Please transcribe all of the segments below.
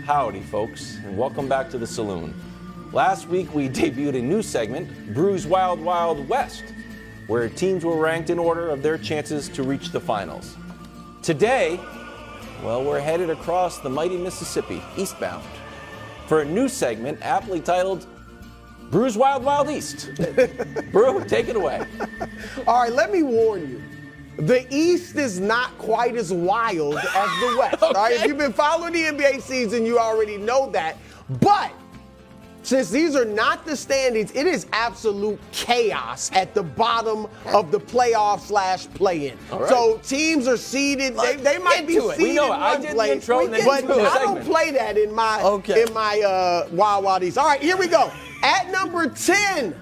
Howdy, folks, and welcome back to the Saloon. Last week, we debuted a new segment, Brou's Wild Wild West, where teams were ranked in order of their chances to reach the finals. Today, well, we're headed across the mighty Mississippi, eastbound, for a new segment aptly titled Brou's Wild Wild East. Brou, take it away. All right, let me warn you. The East is not quite as wild as the West. Okay. All right, if you've been following the NBA season, you already know that. But since these are not the standings, it is absolute chaos at the bottom of the playoff/play-in. Right. So teams are seeded. They might be seeded. We know it. in I one did place, the intro and then but you do the I don't segment. play that in my Wild Wild East. All right, here we go. At number 10,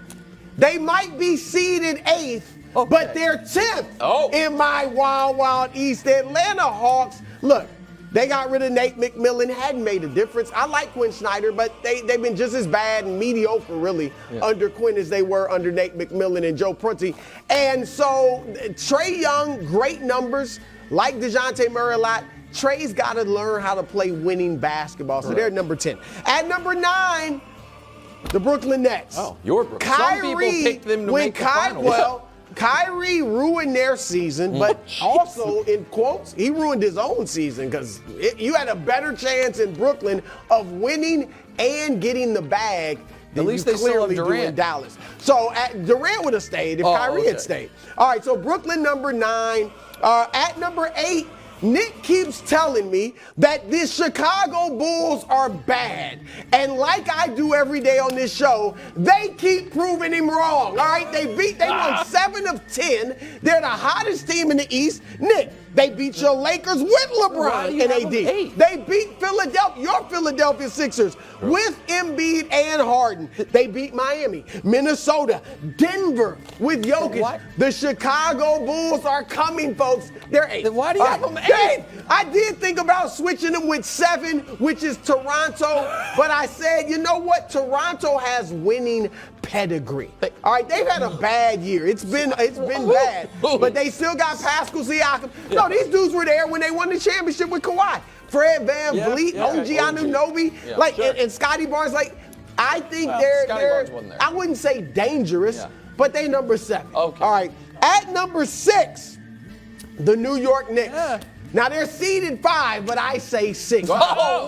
they might be seeded 8th. Okay. But they're 10th in my Wild Wild East. The Atlanta Hawks, look, they got rid of Nate McMillan, hadn't made a difference. I like Quinn Snyder, but they've been just as bad and mediocre, really, under Quinn as they were under Nate McMillan and Joe Prunty. And so Trae Young, great numbers, like DeJounte Murray a lot. Trae's got to learn how to play winning basketball. So they're number 10. At number 9, the Brooklyn Nets. Oh, your Brooklyn. Kyrie, Some people picked them to make the finals. Well, Kyrie ruined their season, but also, in quotes, he ruined his own season because you had a better chance in Brooklyn of winning and getting the bag than At least you they still have clearly do in Durant. Dallas. So Durant would have stayed if Kyrie had stayed. All right, so Brooklyn number 9. At number 8, Nick keeps telling me that the Chicago Bulls are bad. And like I do every day on this show, they keep proving him wrong. All right, they won 7 of 10. They're the hottest team in the East. Nick, they beat your Lakers with LeBron and AD. They beat Philadelphia, your Philadelphia Sixers, with Embiid and Harden. They beat Miami, Minnesota, Denver with Jokic. What? The Chicago Bulls are coming, folks. They're 8th. Then why do you have them 8th? I did think about switching them with 7, which is Toronto, but I said, you know what? Toronto has winning pedigree. All right, they've had a bad year. It's been bad, but they still got Pascal Siakam. No, these dudes were there when they won the championship with Kawhi. Fred VanVleet, OG Anunoby, and Scotty Barnes. Like, I think they're Barnes wasn't there. I wouldn't say dangerous, but they number 7. Okay. All right, at number 6, the New York Knicks. Yeah. Now they're seeded 5, but I say 6. Oh,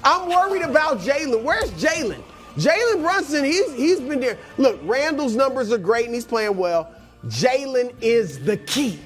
I'm worried about Jalen. Where's Jalen? Jalen Brunson, he's been there. Look, Randall's numbers are great and he's playing well. Jalen is the key.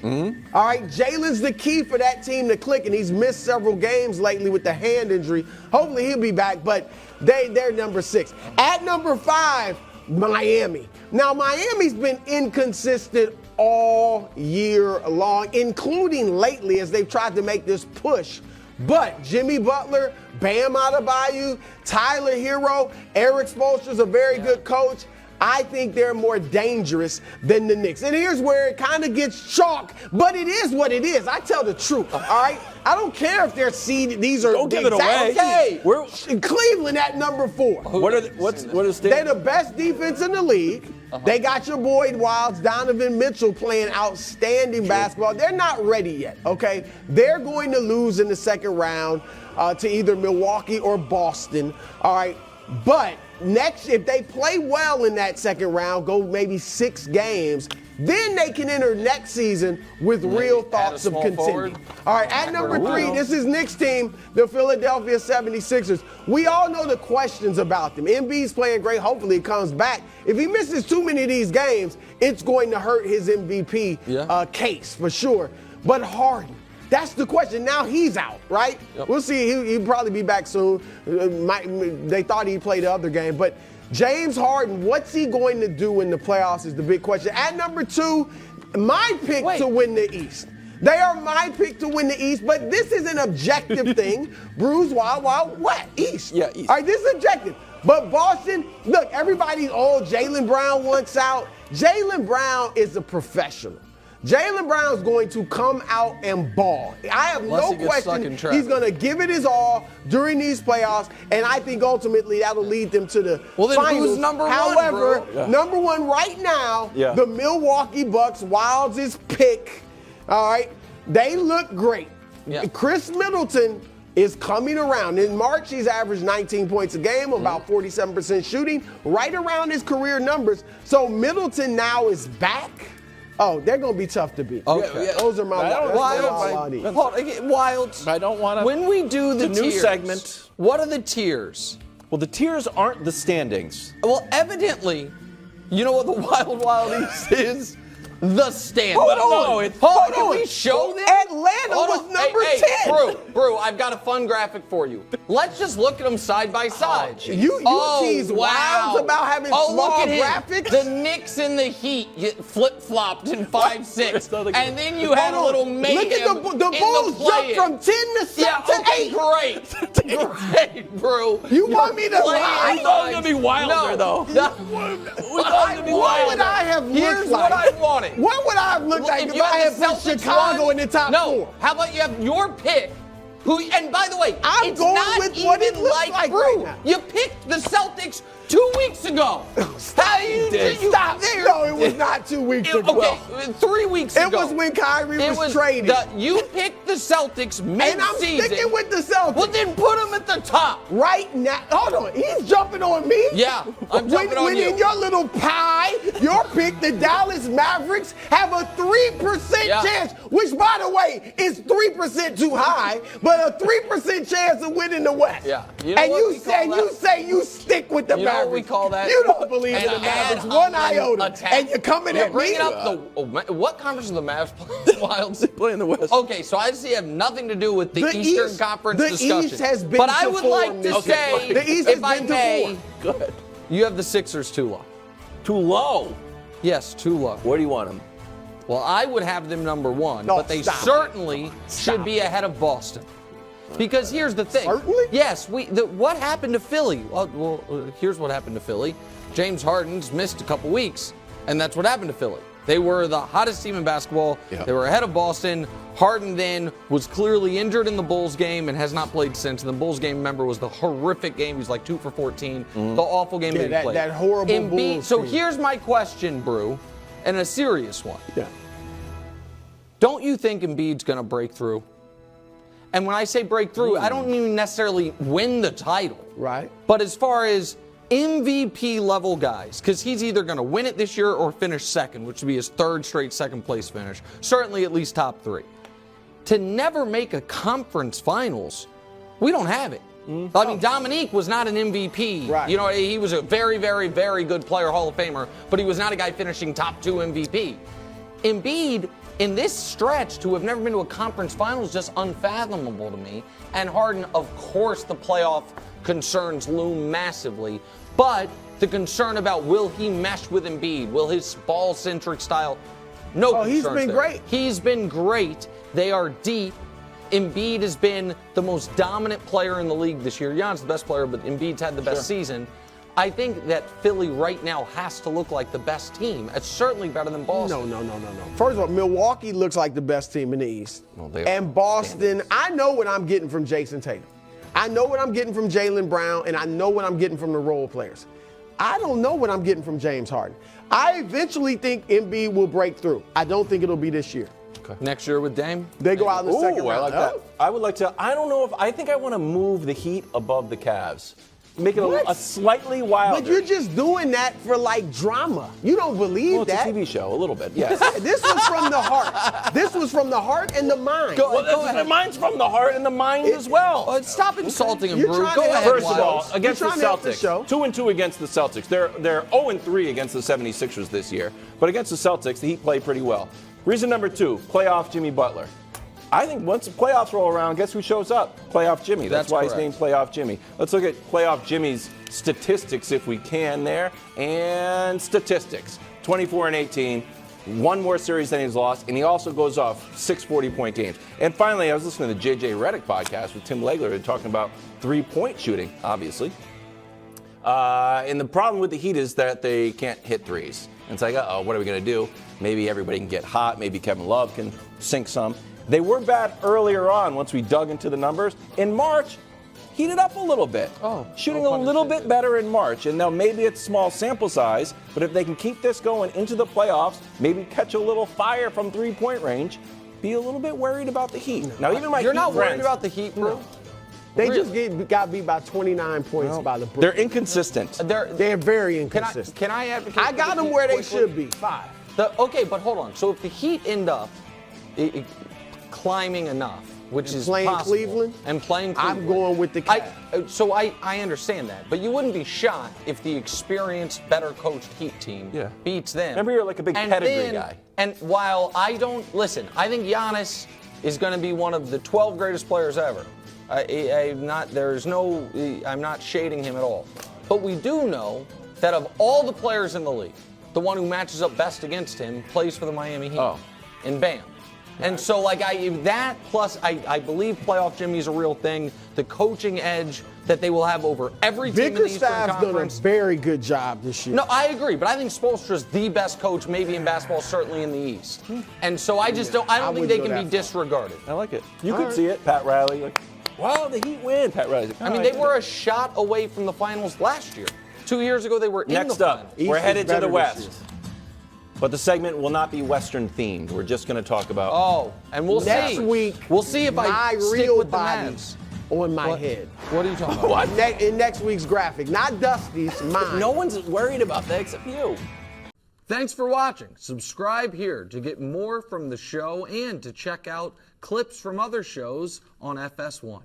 All right, Jalen's the key for that team to click, and he's missed several games lately with the hand injury. Hopefully he'll be back, but they're number 6. At number 5, Miami. Now Miami's been inconsistent all year long, including lately as they've tried to make this push. But Jimmy Butler, Bam Adebayo, Tyler Hero, Eric Spoelstra's a very good coach. I think they're more dangerous than the Knicks. And here's where it kind of gets chalk, but it is what it is. I tell the truth, all right? I don't care if they're seeded. These are Don't give it away. Hey, We're- Cleveland at number 4. What is They're the best defense in the league. They got your Boyd Wilds, Donovan Mitchell playing outstanding basketball. They're not ready yet, okay? They're going to lose in the second round to either Milwaukee or Boston, all right? But next, if they play well in that second round, go maybe 6 games, then they can enter next season with real thoughts of contending. forward. All right, at number 3, this is Knicks team, the Philadelphia 76ers. We all know the questions about them. Embiid's playing great. Hopefully he comes back. If he misses too many of these games, it's going to hurt his MVP case for sure. But Harden, that's the question. Now he's out, right? Yep. We'll see. He'll probably be back soon. They thought he'd play the other game. But James Harden, what's he going to do in the playoffs is the big question. At number 2, my pick to win the East. They are my pick to win the East, but this is an objective thing. Brou's Wild Wild West, East. Yeah, East. All right, this is objective. But Boston, look, everybody's, Jaylen Brown wants out. Jaylen Brown is a professional. Jaylen Brown's going to come out and ball. I have no question he's going to give it his all during these playoffs, and I think ultimately that'll lead them to the then finals. who's number 1, However, bro? number 1 right now, the Milwaukee Bucks, Wilds' pick. All right, they look great. Yeah. Chris Middleton is coming around. In March, he's averaged 19 points a game, about 47% shooting, right around his career numbers. So Middleton now is back. Oh, they're going to be tough to beat. Okay. Yeah, those are my Wilds. I don't want to. When we do the It's a new tiers, segment. what are the tiers? Well, the tiers aren't the standings. Well, evidently, you know what the Wild East is? The standings. Hold on. Can we show them? Atlanta was number 10. Brew, I've got a fun graphic for you. Let's just look at them side by side. You tease Wilds about having small look at graphics? The Knicks and the Heat flip-flopped in 5-6. And then you had a Hold little on. mayhem. Look at the Bulls jumped from 10 to 7 to 8. Great, Brew. You want me to lie? We thought it was going to be wilder, though. What would I have looked Here's like? what I wanted. What would I have looked like If if you I had had the put Celtics Chicago won, in the top no. 4? How about you have your pick? And by the way, I'm it's going not with what it even looks like Brew. right now. You picked the Celtics 2 weeks ago. How you did? Stop. No, it was not 2 weeks ago. Okay, 3 weeks It ago. was when Kyrie was traded. You picked the Celtics mid-season. And I'm sticking with the Celtics. Well, then put them at the top. Right now, hold on, he's jumping on me? Yeah, I'm jumping on when you. in your little pie, your pick, the Dallas Mavericks, have a 3% chance, which, by the way, is 3% too high, but a 3% chance of winning the West. Yeah. You know And what you we call that? say you stick with the You know Mavericks. what we call that? You don't believe in An the Mavericks ad one hominem iota. attack. And you're coming You're at me? bringing up what conference are the Mavs playing? Wilds? Play in the West. Okay, so I see have nothing to do with the Eastern East- Conference the discussion. East has been but I to would form like to this say, year. The East if has I been to may, form. Good. you have the Sixers too low. Too low. Yes, too low. Where do you want them? Well, I would have them number 1, No, but they stop. certainly should be ahead of Boston. Because here's the thing. Certainly? Yes, what happened to Philly? Well, here's what happened to Philly. James Harden's missed a couple weeks, and that's what happened to Philly. They were the hottest team in basketball. Yeah. They were ahead of Boston. Harden then was clearly injured in the Bulls game and has not played since. And the Bulls game, remember, was the horrific game. He was like 2 for 14. The awful game that he played. that horrible Bulls So team. here's my question, Brew, and a serious one. Yeah. Don't you think Embiid's going to break through? And when I say break through, I don't mean necessarily win the title. Right. But as far as MVP level guys, because he's either going to win it this year or finish second, which would be his 3rd straight second place finish. Certainly at least top 3. To never make a conference finals, we don't have it. I mean, Dominique was not an MVP. Right. You know, he was a very, very, very good player, Hall of Famer, but he was not a guy finishing top 2 MVP. Embiid, in this stretch, to have never been to a conference final is just unfathomable to me. And Harden, of course, the playoff concerns loom massively. But the concern about will he mesh with Embiid? Will his ball-centric style? No concerns he's been there. great. He's been great. They are deep. Embiid has been the most dominant player in the league this year. Jan's the best player, but Embiid's had the best season. I think that Philly right now has to look like the best team. It's certainly better than Boston. No. First of all, Milwaukee looks like the best team in the East. Well, they are. And Boston, I know what I'm getting from Jason Tatum. I know what I'm getting from Jaylen Brown, and I know what I'm getting from the role players. I don't know what I'm getting from James Harden. I eventually think Embiid will break through. I don't think it'll be this year. Next year with Dame? They go out in the second round. I like that. I would like to. I don't know if I think I want to move the Heat above the Cavs. Make it a slightly wilder. But you're just doing that for like drama. You don't believe Well, it's that. a TV show, a little bit, yes. This was from the heart. This was from the heart and the mind. Mine's from the heart and the mind as well. Stop insulting him, You're Brew. trying Go to ahead, help First of Wilds. all, against the You're trying to help the show. Celtics, 2-2 against the Celtics. They're 0-3 against the 76ers this year. But against the Celtics, the Heat play pretty well. Reason number 2, playoff Jimmy Butler. I think once the playoffs roll around, guess who shows up? Playoff Jimmy. That's why correct. he's named Playoff Jimmy. Let's look at Playoff Jimmy's statistics if we can there. And statistics. 24-18. One more series than he's lost, and he also goes off 6 40-point games. And finally, I was listening to the J.J. Redick podcast with Tim Legler talking about three-point shooting, obviously. And the problem with the Heat is that they can't hit threes. And it's like, what are we going to do? Maybe everybody can get hot. Maybe Kevin Love can sink some. They were bad earlier on once we dug into the numbers. In March, heated up a little bit. Shooting a little bit better in March. And now maybe it's small sample size, but if they can keep this going into the playoffs, maybe catch a little fire from three-point range, be a little bit worried about the Heat. Now, even my You're Heat not worried friends- about the Heat, Brew? They just got beat by 29 points by the Brooklyn. They're inconsistent. They're very inconsistent. Can I advocate? I got them where they should be. 5. Okay, but hold on. So if the Heat end up climbing enough, which is playing possible, Cleveland, and playing Cleveland, I'm going with the Cavs. So I understand that, but you wouldn't be shocked if the experienced, better coached Heat team beats them. Remember, you're like a big pedigree guy. And while I don't listen, I think Giannis is going to be one of the 12 greatest players ever. I'm not shading him at all. But we do know that of all the players in the league, the one who matches up best against him plays for the Miami Heat. And Bam. And so, that plus I believe playoff Jimmy is a real thing. The coaching edge that they will have over every team in the Eastern Conference. done a very good job this year. No, I agree, but I think Spoelstra's the best coach, maybe in basketball, certainly in the East. And so I don't think they can be disregarded. I like it. You could see it, Pat Riley. Like, wow, the Heat win. Pat Riley. I mean, they were a shot away from the finals last year. 2 years ago, they were in the finals. Next up, we're headed to the West. But the segment will not be Western themed. We're just going to talk about. And we'll see. Next week, we'll see if I stick real with the body Mavs. on my head. What are you talking about? In next week's graphic, not Dusty's, mine. No one's worried about that except you. Thanks for watching. Subscribe here to get more from the show and to check out clips from other shows on FS1.